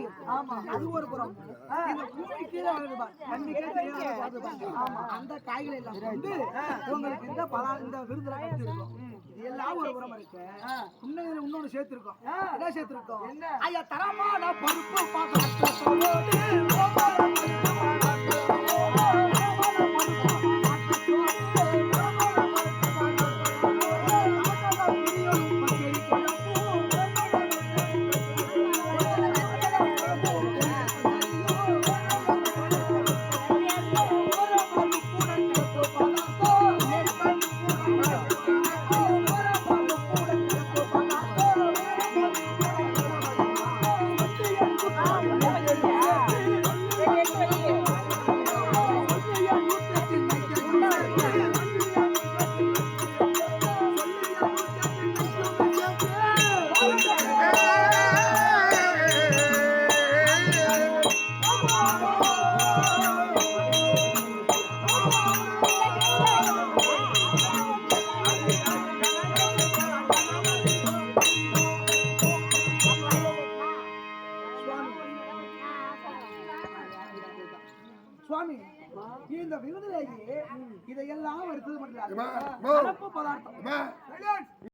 காய்கள். ஆமா, அது ஒரு புறம். இந்த பூமி கீழே அந்த காய்கள் எல்லாம் வந்து உங்களுக்கு இந்த விருதுல கட்டிருக்கோம். எல்லாம் ஒரு புறம் இருக்கு. இன்னொன்னு சேர்த்திருக்கோம். என்ன சேர்த்திருக்கோம்? ஐயா தரமான பருப்பு சுவாமி, இந்த விருதிலேயே இதையெல்லாம் எடுத்தது மட்டும் பதார்த்தம்